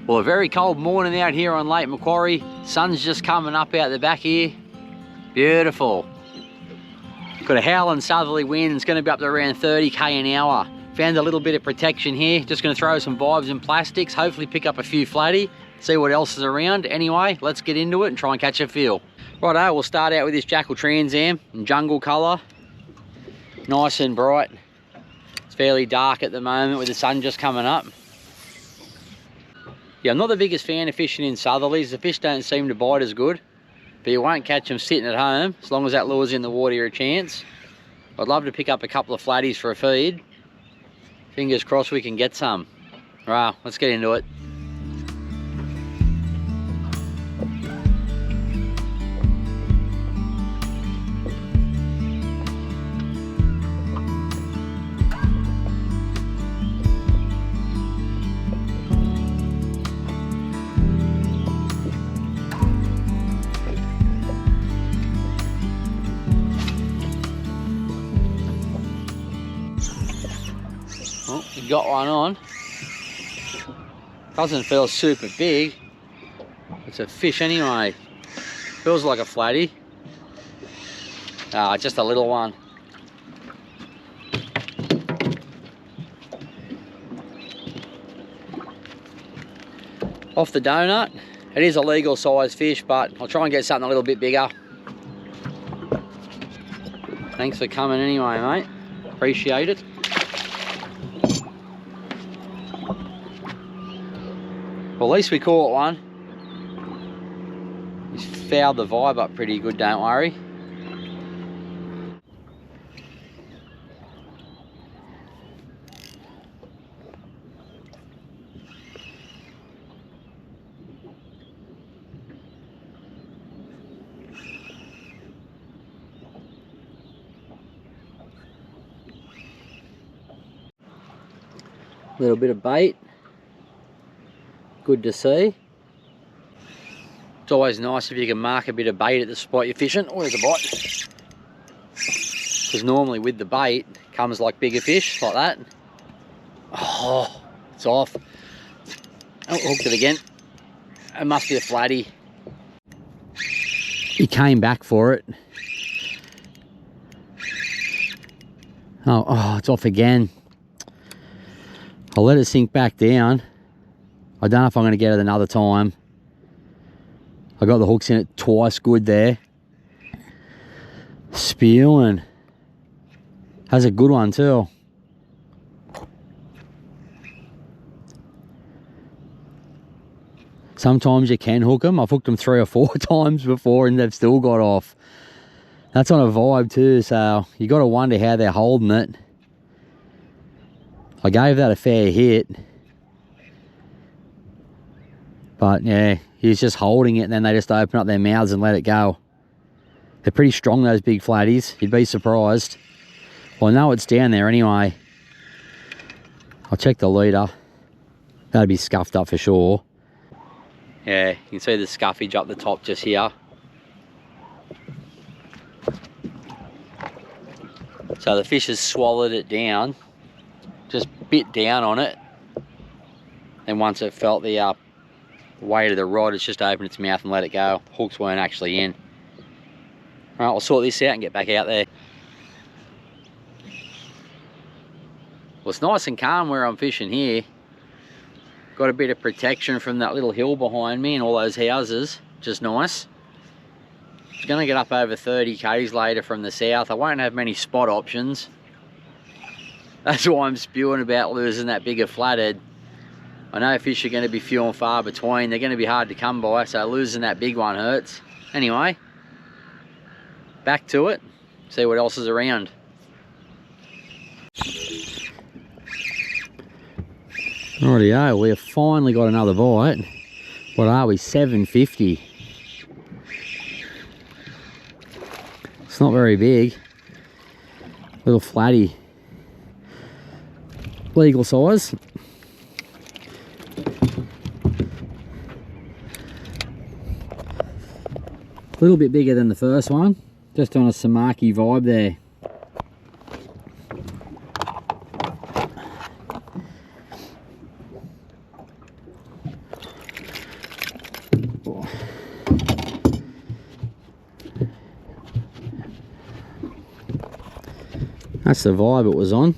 Well, a very cold morning out here on Lake Macquarie. Sun's just coming up out the back here. Beautiful. Got a howling southerly wind. It's going to be up to around 30k an hour. Found a little bit of protection here. Just going to throw some vibes and plastics. Hopefully pick up a few flatty. See what else is around. Anyway, let's get into it and try and catch a feel. Righto, we'll start out with this Jackal Trans Am in jungle colour. Nice and bright. It's fairly dark at the moment with the sun just coming up. Yeah, I'm not the biggest fan of fishing in southerlies. The fish don't seem to bite as good, but you won't catch them sitting at home as long as that lure's in the water. You're a chance. I'd love to pick up a couple of flatties for a feed. Fingers crossed we can get some. Right, let's get into it. Well, we got one on. Doesn't feel super big. It's a fish anyway. Feels like a flatty. Just a little one. Off the donut. It is a legal size fish, but I'll try and get something a little bit bigger. Thanks for coming anyway, mate. Appreciate it. Well, at least we caught one. He's fouled the vibe up pretty good, don't worry. Little bit of bait. Good to see. It's always nice if you can mark a bit of bait at the spot you're fishing. Oh, there's a bite. Because normally with the bait comes like bigger fish like that. Oh, it's off. Oh, hooked it again. It must be a flatty. He came back for it. Oh, it's off again. I'll let it sink back down. I don't know if I'm going to get it another time. I got the hooks in it twice good there. Spewing. Has a good one too. Sometimes you can hook them. I've hooked them 3 or 4 times before and they've still got off. That's on a vibe too, so you got to wonder how they're holding it. I gave that a fair hit. But yeah, he's just holding it and then they just open up their mouths and let it go. They're pretty strong, those big flatties. You'd be surprised. Well, I know it's down there anyway. I'll check the leader. That'd be scuffed up for sure. Yeah, you can see the scuffage up the top just here. So the fish has swallowed it down. Just bit down on it. And once it felt the weight of the rod, it's just opened its mouth and let it go. Hooks weren't actually in. All right, we'll sort this out and get back out there. Well, it's nice and calm where I'm fishing here. Got a bit of protection from that little hill behind me and all those houses, just nice. It's going to get up over 30 k's later from the south. I won't have many spot options. That's why I'm spewing about losing that bigger flathead. I know fish are going to be few and far between. They're going to be hard to come by, so losing that big one hurts. Anyway, back to it. See what else is around. Rightio, we have finally got another bite. What are we, 750? It's not very big. Little flatty. Legal size. A little bit bigger than the first one. Just on a samaki vibe there. That's the vibe it was on.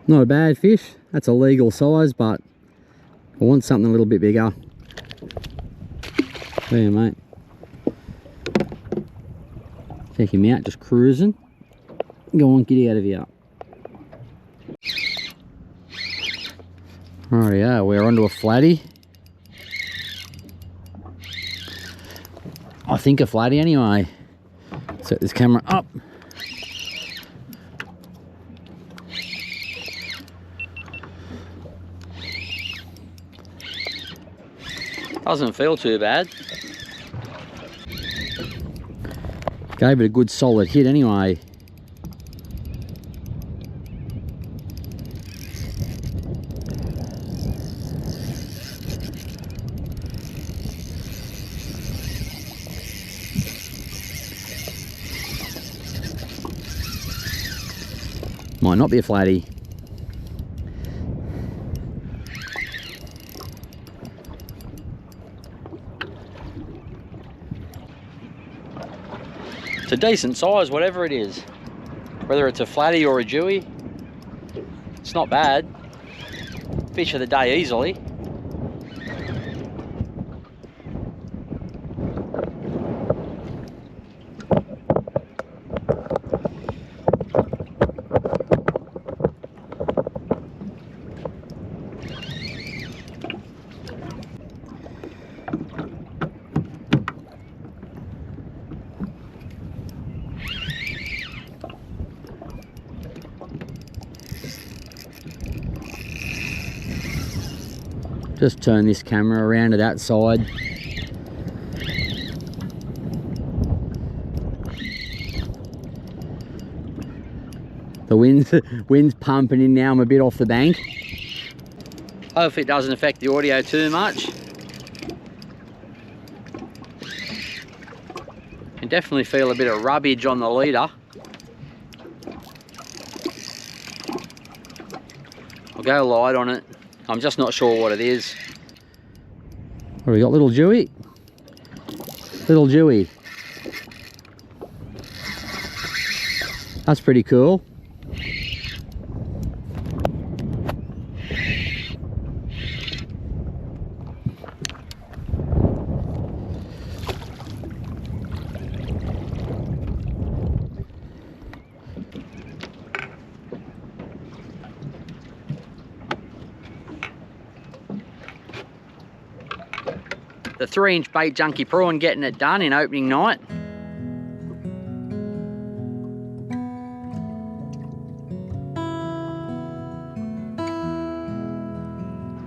Not a bad fish. That's a legal size, but I want something a little bit bigger. There, mate. Check him out, just cruising. Go on, get out of here. Rightio, we're onto a flatty. I think a flatty anyway. Set this camera up. Doesn't feel too bad. Gave it a good solid hit anyway. Might not be a flatty. It's a decent size, whatever it is. Whether it's a flatty or a jewie, it's not bad. Fish of the day easily. Just turn this camera around to that side. The wind's pumping in now. I'm a bit off the bank. Hopefully it doesn't affect the audio too much. Can definitely feel a bit of rubbage on the leader. I'll go light on it. I'm just not sure what it is. What have we got? Little jewie? Little jewie. That's pretty cool. The 3-inch bait junkie prawn getting it done in opening night.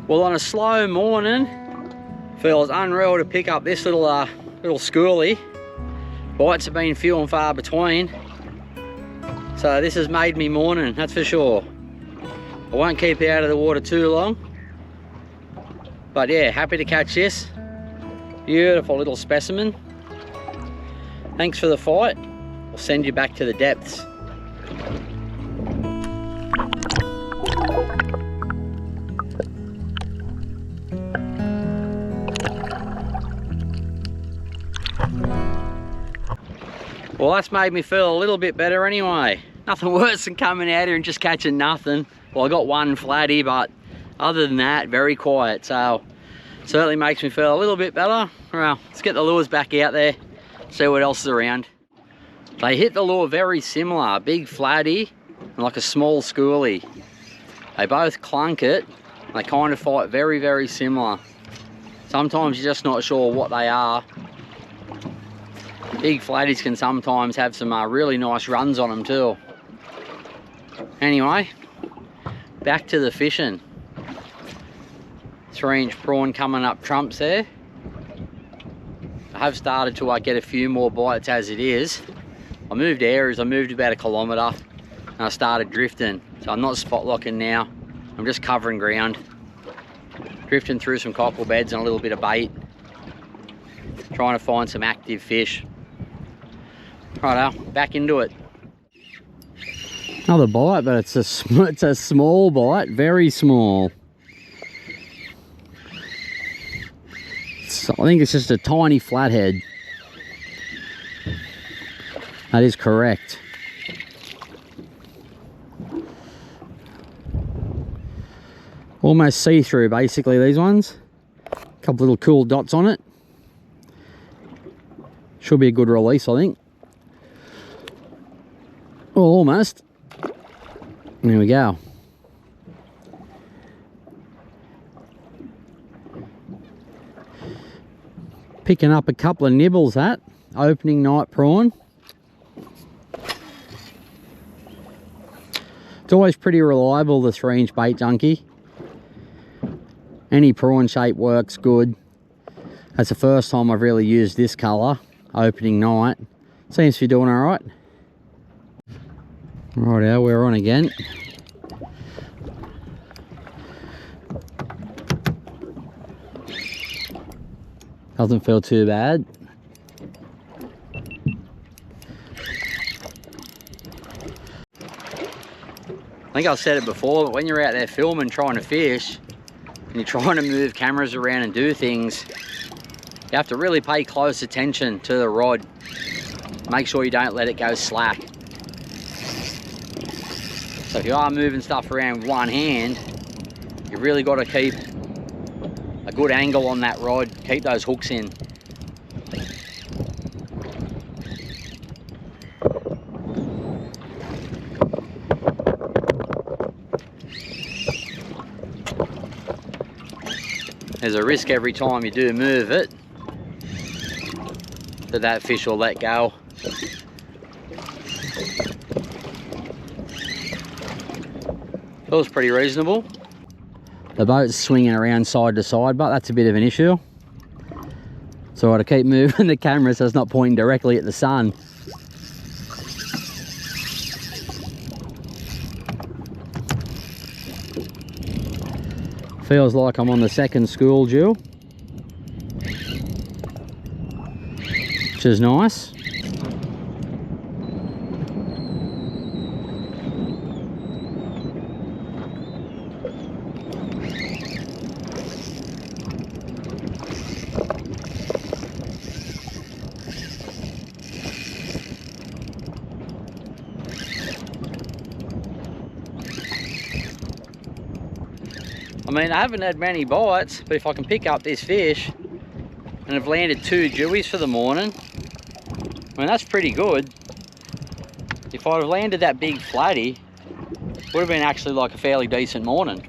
Well, on a slow morning, feels unreal to pick up this little schoolie. Bites have been few and far between, so this has made me morning, that's for sure. I won't keep it out of the water too long, but yeah, happy to catch this. Beautiful little specimen. Thanks for the fight. I'll send you back to the depths. Well, that's made me feel a little bit better anyway. Nothing worse than coming out here and just catching nothing. Well, I got one flatty, but other than that, very quiet. So certainly makes me feel a little bit better. Well, let's get the lures back out there, see what else is around. They hit the lure very similar, a big flatty and like a small schoolie. They both clunk it. They kind of fight very, very similar. Sometimes you're just not sure what they are. Big flatties can sometimes have some really nice runs on them too. Anyway, back to the fishing. 3-inch prawn coming up trumps there. I have started to get a few more bites as it is. I moved areas, I moved about 1 kilometre and I started drifting. So I'm not spot locking now, I'm just covering ground. Drifting through some cockle beds and a little bit of bait. Trying to find some active fish. Righto, back into it. Another bite, but it's a small bite, very small. I think it's just a tiny flathead. That is correct. Almost see-through, basically, these ones. A couple little cool dots on it. Should be a good release, I think. Well, almost. There we go. Picking up a couple of nibbles, that opening night prawn. It's always pretty reliable, the 3-inch bait junkie. Any prawn shape works good. That's the first time I've really used this colour, opening night. Seems to be doing all right. Righto, we're on again. Doesn't feel too bad. I think I've said it before, but when you're out there filming, trying to fish, and you're trying to move cameras around and do things, you have to really pay close attention to the rod. Make sure you don't let it go slack. So if you are moving stuff around with one hand, you've really got to keep a good angle on that rod, keep those hooks in. There's a risk every time you do move it that fish will let go. Feels pretty reasonable. The boat's swinging around side to side, but that's a bit of an issue. So I got to keep moving the camera so it's not pointing directly at the sun. Feels like I'm on the second school jewel, which is nice. I mean, I haven't had many bites, but if I can pick up this fish and I've landed 2 jewies for the morning, I mean, that's pretty good. If I'd have landed that big flatty, it would have been actually like a fairly decent morning.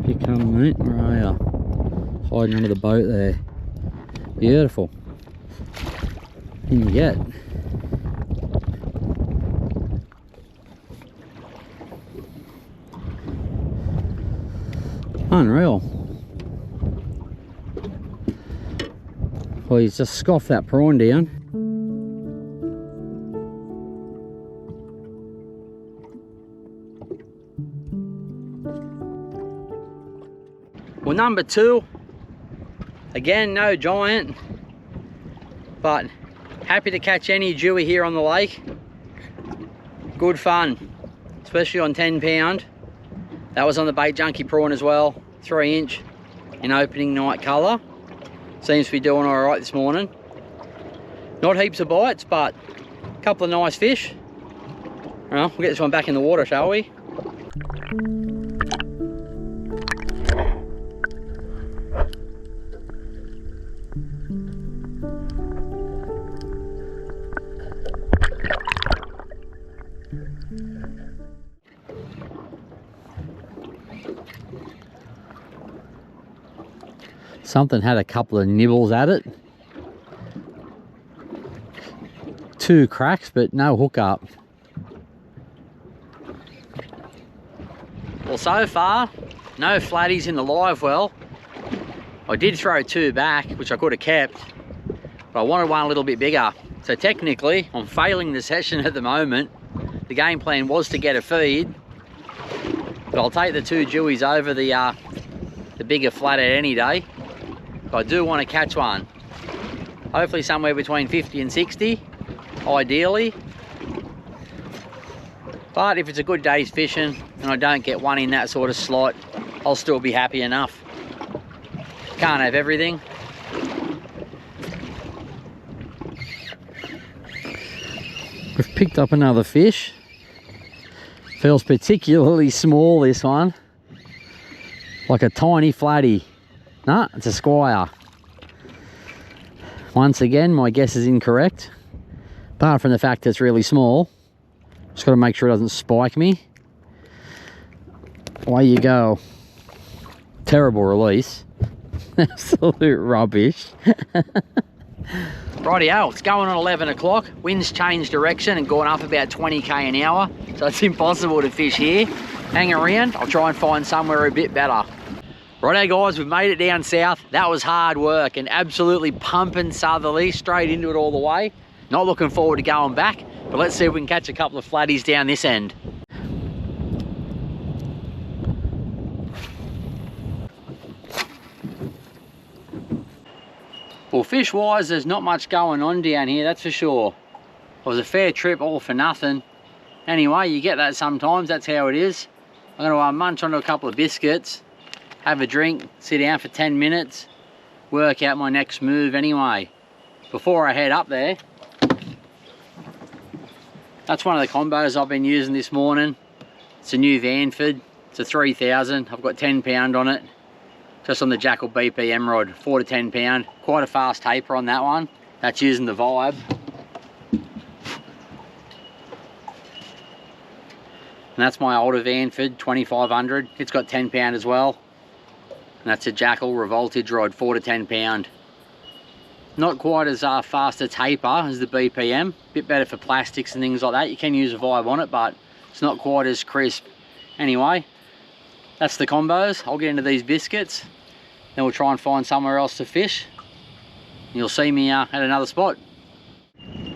Up you come, mate. Where are you? Hiding under the boat there. Beautiful. In you get. Unreal. Well, he's just scoffed that prawn down. Well, number 2, again, no giant, but happy to catch any jewie here on the lake. Good fun, especially on 10 pound. That was on the bait junkie prawn as well, 3-inch in opening night colour. Seems to be doing all right this morning. Not heaps of bites, but a couple of nice fish. Well, we'll get this one back in the water, shall we? Something had a couple of nibbles at it. 2 cracks, but no hook up. Well, so far, no flatties in the live well. I did throw 2 back, which I could have kept, but I wanted one a little bit bigger. So technically, I'm failing the session at the moment. The game plan was to get a feed, but I'll take the 2 jewies over the bigger flathead any day. But I do want to catch one. Hopefully somewhere between 50 and 60, ideally. But if it's a good day's fishing and I don't get one in that sort of slot, I'll still be happy enough. Can't have everything. We've picked up another fish. Feels particularly small, this one. Like a tiny flatty. Nah, it's a squire. Once again, my guess is incorrect. Apart from the fact that it's really small. Just got to make sure it doesn't spike me. Away you go. Terrible release. Absolute rubbish. Rightio, it's going on 11 o'clock. Wind's changed direction and gone up about 20k an hour. So it's impossible to fish here. Hang around, I'll try and find somewhere a bit better. Righto guys, we've made it down south. That was hard work and absolutely pumping southerly straight into it all the way. Not looking forward to going back, but let's see if we can catch a couple of flatties down this end. Well, fish-wise, there's not much going on down here, that's for sure. It was a fair trip, all for nothing. Anyway, you get that sometimes, that's how it is. I'm going to munch onto a couple of biscuits, have a drink, sit down for 10 minutes, work out my next move anyway. Before I head up there, that's one of the combos I've been using this morning. It's a new Vanford, it's a 3000, I've got 10 pound on it. Just on the Jackal BPM rod, 4 to 10 pound. Quite a fast taper on that one. That's using the Vibe. And that's my older Vanford, 2500. It's got 10 pound as well. And that's a Jackal Revoltage rod, 4 to 10 pound. Not quite as fast a taper as the BPM. Bit better for plastics and things like that. You can use a Vibe on it, but it's not quite as crisp. Anyway, that's the combos. I'll get into these biscuits. Then we'll try and find somewhere else to fish. You'll see me at another spot.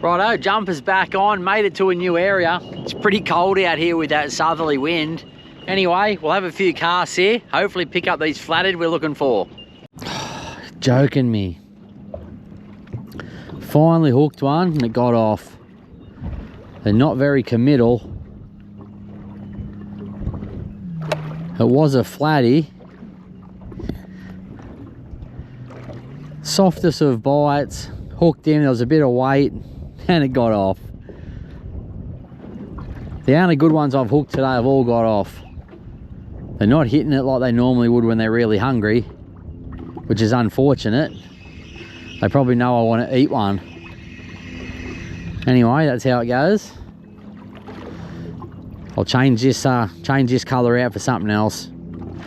Righto, jumper's back on, made it to a new area. It's pretty cold out here with that southerly wind. Anyway, we'll have a few casts here. Hopefully pick up these flathead we're looking for. Joking me. Finally hooked one and it got off. They're not very committal. It was a flatty. Softest of bites, hooked in, there was a bit of weight and it got off. The only good ones I've hooked today have all got off. They're not hitting it like they normally would when they're really hungry, which is unfortunate. They probably know I want to eat one. Anyway, that's how it goes. I'll change this colour out for something else.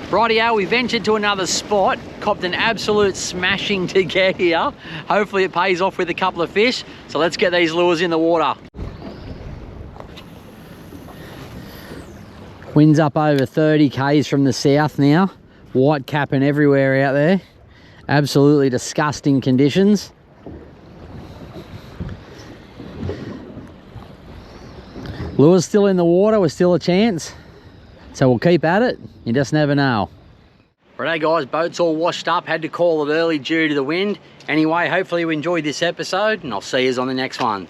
Rightio, we ventured to another spot, copped an absolute smashing to get here. Hopefully it pays off with a couple of fish. So let's get these lures in the water. Wind's up over 30 k's from the south now. White capping everywhere out there. Absolutely disgusting conditions. Lure's still in the water, we're still a chance. So we'll keep at it, you just never know. Righto guys, boat's all washed up, had to call it early due to the wind. Anyway, hopefully you enjoyed this episode and I'll see you on the next one.